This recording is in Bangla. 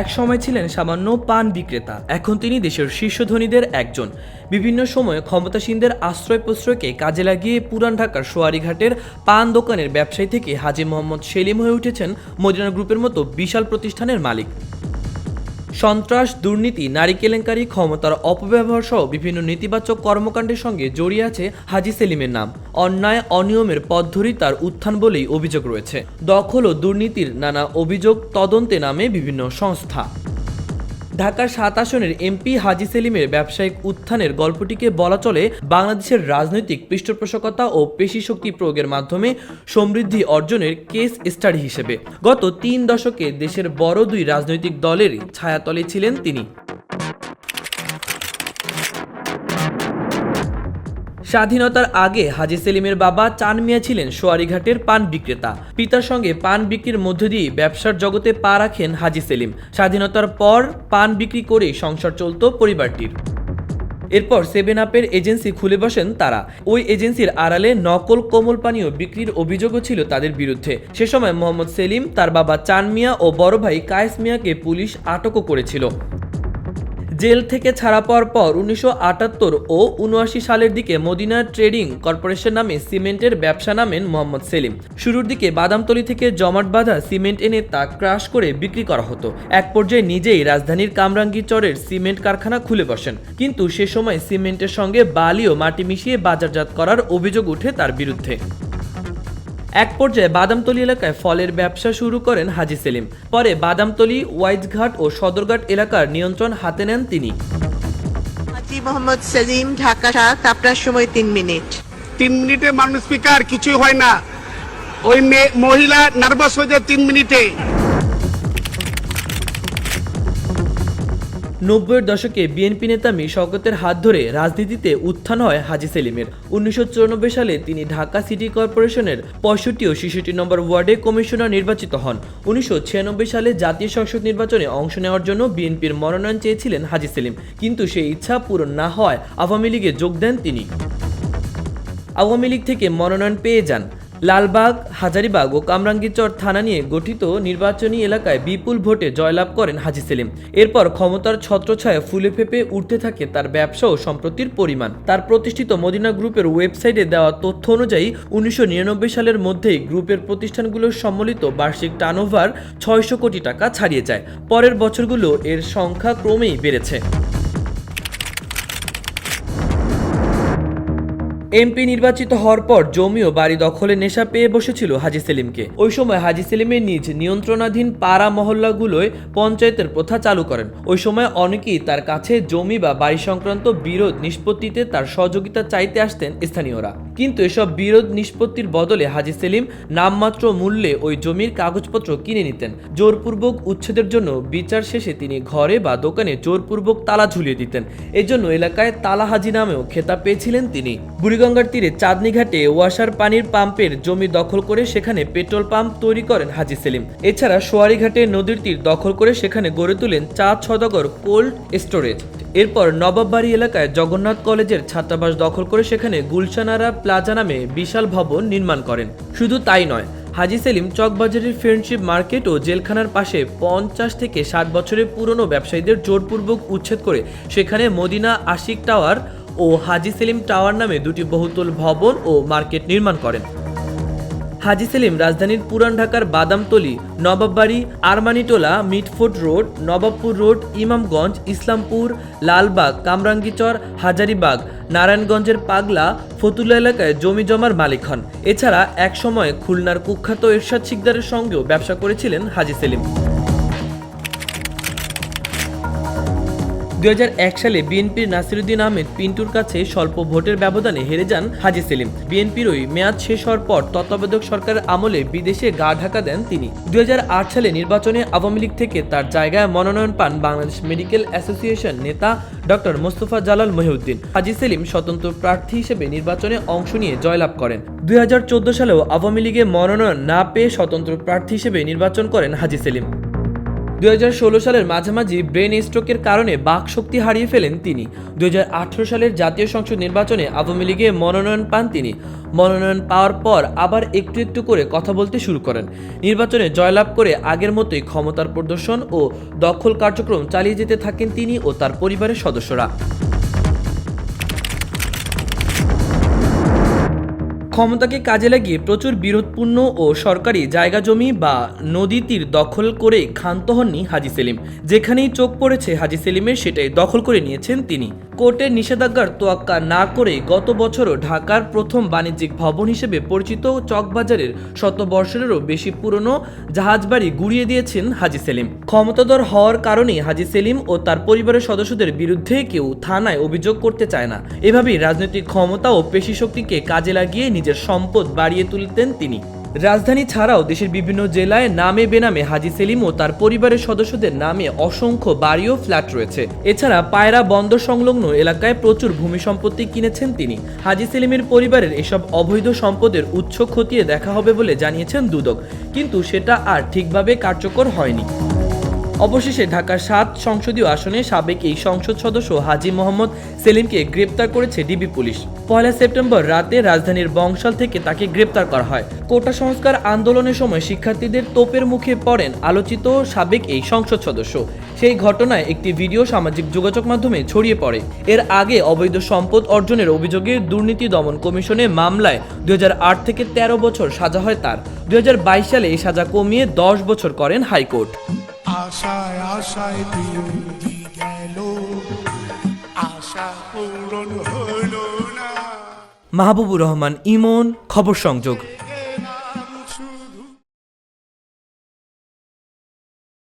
এক সময় ছিলেন সামান্য পান বিক্রেতা, এখন তিনি দেশের শীর্ষ ধনীদের একজন। বিভিন্ন সময়ে ক্ষমতাসীনদের আশ্রয় প্রশ্রয়কে কাজে লাগিয়ে পুরান ঢাকার সোয়ারীঘাটের পান দোকানের ব্যবসায়ী থেকে হাজী মোহাম্মদ সেলিম হয়ে উঠেছেন মদিনা গ্রুপের মতো বিশাল প্রতিষ্ঠানের মালিক। সন্ত্রাস, দুর্নীতি, নারী কেলেঙ্কারি, ক্ষমতার অপব্যবহার সহ বিভিন্ন নেতিবাচক কর্মকাণ্ডের সঙ্গে জড়িয়ে আছে হাজী সেলিমের নাম। অন্যায় অনিয়মের পথ ধরেই তার উত্থান বলেই অভিযোগ রয়েছে। দখল ও দুর্নীতির নানা অভিযোগ তদন্তে নামে বিভিন্ন সংস্থা। ঢাকার ৭ আসনের এমপি হাজী সেলিমের ব্যবসায়িক উত্থানের গল্পটিকে বলা চলে বাংলাদেশের রাজনৈতিক পৃষ্ঠপোষকতা ও পেশিশক্তি প্রয়োগের মাধ্যমে সমৃদ্ধি অর্জনের কেস স্টাডি হিসেবে। গত ৩ দশকে দেশের বড় ২ রাজনৈতিক দলেরই ছায়াতলে ছিলেন তিনি। স্বাধীনতার আগে হাজী সেলিমের বাবা চান মিয়া ছিলেন সোয়ারীঘাটের পান বিক্রেতা। পিতার সঙ্গে পান বিক্রির মধ্য দিয়ে ব্যবসার জগতে পা রাখেন হাজী সেলিম। স্বাধীনতার পর পান বিক্রি করেই সংসার চলত পরিবারটির। এরপর 7 আপের এজেন্সি খুলে বসেন তারা। ওই এজেন্সির আড়ালে নকল কোমল পানীয় বিক্রির অভিযোগও ছিল তাদের বিরুদ্ধে। সে সময় মোহাম্মদ সেলিম, তার বাবা চান মিয়া ও বড় ভাই কায়েস মিয়াকে পুলিশ আটকও করেছিল। জেল থেকে ছাড়া পাওয়ার পর 1978 ও 1979 সালের দিকে মদিনা ট্রেডিং কর্পোরেশন নামে সিমেন্টের ব্যবসা নামেন মোহাম্মদ সেলিম। শুরুর দিকে বাদামতলী থেকে জমাট বাঁধা সিমেন্ট এনে তা ক্রাশ করে বিক্রি করা হতো। এক পর্যায়ে নিজেই রাজধানীর কামরাঙ্গীরচরের সিমেন্ট কারখানা খুলে বসেন, কিন্তু সে সময় সিমেন্টের সঙ্গে বালি ও মাটি মিশিয়ে বাজারজাত করার অভিযোগ ওঠে তার বিরুদ্ধে। এক পর্যায়ে বাদামতলী এলাকায় ফলের ব্যবসা শুরু করেন হাজী সেলিম। পরে বাদামতলী, ওয়াইজঘাট ও সদরঘাট এলাকার নিয়ন্ত্রণ হাতে নেন তিনি। হাজী মোহাম্মদ সেলিম, ঢাকা ৭, আপনার সময় 3 মিনিট। 3 মিনিটে মানুষ স্পিকার কিছুই হয় না, ওই মহিলা নার্ভাস হয়ে যায় 3 মিনিটে। 90-এর দশকে বিএনপি নেতা মীর শওকতের হাত ধরে রাজনীতিতে উত্থান হয় হাজী সেলিমের। 1994 সালে তিনি ঢাকা সিটি কর্পোরেশনের 65 ও 66 নম্বর ওয়ার্ডে কমিশনার নির্বাচিত হন। 1996 সালে জাতীয় সংসদ নির্বাচনে অংশ নেওয়ার জন্য বিএনপির মনোনয়ন চেয়েছিলেন হাজী সেলিম, কিন্তু সেই ইচ্ছা পূরণ না হওয়ায় আওয়ামী লীগে যোগ দেন তিনি। আওয়ামী লীগ থেকে মনোনয়ন পেয়ে যান। লালবাগ, হাজারীবাগ ও কামরাঙ্গীরচর থানা নিয়ে গঠিত নির্বাচনী এলাকায় বিপুল ভোটে জয়লাভ করেন হাজী সেলিম। এরপর ক্ষমতার ছত্রছায়া ফুলে ফেঁপে উঠতে থাকে তার ব্যবসা ও সম্পত্তির পরিমাণ। তার প্রতিষ্ঠিত মদিনা গ্রুপের ওয়েবসাইটে দেওয়া তথ্য অনুযায়ী 1999 সালের মধ্যেই গ্রুপের প্রতিষ্ঠানগুলোর সম্মিলিত বার্ষিক টার্নওভার 600 কোটি টাকা ছাড়িয়ে যায়। পরের বছরগুলো এর সংখ্যা ক্রমেই বেড়েছে। এমপি নির্বাচিত হওয়ার পর জমি ও বাড়ি দখলে নেশা পেয়ে বসেছিল হাজী সেলিমকে। ওই সময় হাজী সেলিমের নিজ নিয়ন্ত্রণাধীন পাড়া মহল্লাগুলোয় পঞ্চায়েতের প্রথা চালু করেন। ওই সময় অনেকেই তার কাছে জমি বা বাড়ি সংক্রান্ত বিরোধ নিষ্পত্তিতে তার সহযোগিতা চাইতে আসতেন স্থানীয়রা। কিন্তু এসব বিরোধ নিষ্পত্তির বদলে হাজী সেলিম নামমাত্র মূল্যে ওই জমির কাগজপত্র কিনে নিতেন। জোরপূর্বক উচ্ছেদের জন্য বিচার শেষে তিনি ঘরে বা দোকানে জোরপূর্বক তালা ঝুলিয়ে দিতেন। এজন্য এলাকায় তালা হাজী নামেও খেতাব পেয়েছিলেন তিনি। গঙ্গার তীরে চাঁদনী ঘাটে ওয়াসার পানির পাম্পের জমি দখল করে সেখানে পেট্রোল পাম্প তৈরি করেন হাজী সেলিম। এছাড়া সোয়ারীঘাটে নদীর তীর দখল করে সেখানে গড়ে তোলেন চাঁদ সওদাগর কোল্ড স্টোরেজ। এরপর নবাববাড়ি এলাকায় জগন্নাথ কলেজের ছাত্রাবাস দখল করে সেখানে গুলশানারা প্লাজা নামে বিশাল ভবন নির্মাণ করেন। শুধু তাই নয়, হাজী সেলিম চকবাজারের ফ্রেন্ডশিপ মার্কেট ও জেলখানার পাশে 50 থেকে 60 বছরের পুরনো ব্যবসায়ীদের জোরপূর্বক উচ্ছেদ করে সেখানে মদিনা আশিক টাওয়ার ও হাজী সেলিম টাওয়ার নামে 2টি বহুতল ভবন ও মার্কেট নির্মাণ করেন। হাজী সেলিম রাজধানীর পুরান ঢাকার Badamtali, Nawabbari, Armanitola, Mitford road, Nawabpur road, Imamganj, Islampur, Lalbagh, Kamrangirchar, Hazaribagh, নারায়ণগঞ্জের পাগলা, ফতুল্লা এলাকায় জমি জমার মালিক হন। এছাড়া এক সময় খুলনার কুখ্যাত এরশাদ শিকদারের সঙ্গেও ব্যবসা করেছিলেন হাজী সেলিম। 2001 সালে বিএনপির নাসিরউদ্দিন আহমেদ পিন্টুর কাছে স্বল্প ভোটের ব্যবধানে হেরে যান হাজী সেলিম। বিএনপির ওই মেয়াদ শেষ হওয়ার পর তত্ত্বাবধায়ক সরকারের আমলে বিদেশে গা ঢাকা দেন তিনি। 2008 সালে নির্বাচনে আওয়ামী লীগ থেকে তার জায়গায় মনোনয়ন পান বাংলাদেশ মেডিকেল অ্যাসোসিয়েশন নেতা ডক্টর মোস্তফা জালাল মহিউদ্দিন। হাজী সেলিম স্বতন্ত্র প্রার্থী হিসেবে নির্বাচনে অংশ নিয়ে জয়লাভ করেন। 2014 সালেও আওয়ামী লীগে মনোনয়ন না পেয়ে স্বতন্ত্র প্রার্থী হিসেবে নির্বাচন করেন হাজী সেলিম। 2016 সালের মাঝামাঝি ব্রেন স্ট্রোকের কারণে বাকশক্তি হারিয়ে ফেলেন তিনি। 2018 সালের জাতীয় সংসদ নির্বাচনে আওয়ামী লীগে মনোনয়ন পান তিনি। মনোনয়ন পাওয়ার পর আবার একটু একটু করে কথা বলতে শুরু করেন। নির্বাচনে জয়লাভ করে আগের মতোই ক্ষমতার প্রদর্শন ও দখল কার্যক্রম চালিয়ে যেতে থাকেন তিনি ও তার পরিবারের সদস্যরা। ক্ষমতাকে কাজে লাগিয়ে প্রচুর বিরোধপূর্ণ ও সরকারি জায়গা জমি বা নদী তীর দখল করে ক্ষান্ত হননি হাজী সেলিম। যেখানেই চোখ পড়েছে হাজী সেলিমের সেটাই দখল করে নিয়েছেন তিনি। কোর্টের নিষেধাজ্ঞার তোয়াক্কা না করে গত বছরও ঢাকার প্রথম বাণিজ্যিক ভবন হিসেবে পরিচিত চকবাজারের শতবর্ষেরও বেশি পুরনো জাহাজবাড়ি গুড়িয়ে দিয়েছেন হাজী সেলিম। ক্ষমতাধর হওয়ার কারণেই হাজী সেলিম ও তার পরিবারের সদস্যদের বিরুদ্ধে কেউ থানায় অভিযোগ করতে চায় না। এভাবেই রাজনৈতিক ক্ষমতা ও পেশিশক্তিকে কাজে লাগিয়ে নিজের সম্পদ বাড়িয়ে তুলতেন তিনি। রাজধানী ছাড়াও দেশের বিভিন্ন জেলায় নামে বেনামে হাজী সেলিম ও তার পরিবারের সদস্যদের নামে অসংখ্য বাড়ি ও ফ্ল্যাট রয়েছে। এছাড়া পায়রা বন্দর সংলগ্ন এলাকায় প্রচুর ভূমি সম্পত্তি কিনেছেন তিনি। হাজী সেলিমের পরিবারের এসব অবৈধ সম্পদের উৎস খতিয়ে দেখা হবে বলে জানিয়েছেন দুদক, কিন্তু সেটা আর ঠিকভাবে কার্যকর হয়নি। অবশেষে ঢাকার 7 সংসদীয় আসনে সাবেক এই সংসদ সদস্য হাজী মোহাম্মদ সেলিমকে গ্রেপ্তার করেছে ডিবি পুলিশ। 1 সেপ্টেম্বর রাতে রাজধানীর বংশাল থেকে তাকে গ্রেপ্তার করা হয়। কোটা সংস্কার আন্দোলনের সময় শিক্ষার্থীদের তোপের মুখে পড়েন আলোচিত সাবেক এই সংসদ সদস্য। সেই ঘটনায় একটি ভিডিও সামাজিক যোগাযোগ মাধ্যমে ছড়িয়ে পড়ে। এর আগে অবৈধ সম্পদ অর্জনের অভিযোগে দুর্নীতি দমন কমিশনে মামলায় 2008 থেকে 13 বছর সাজা হয় তার। 2022 সালে এই সাজা কমিয়ে 10 বছর করেন হাইকোর্ট। আশায় আশায় দিন গেল, আশা পূরণ হলো না। মাহবুবুর রহমান ইমন, খবর সংযোগ।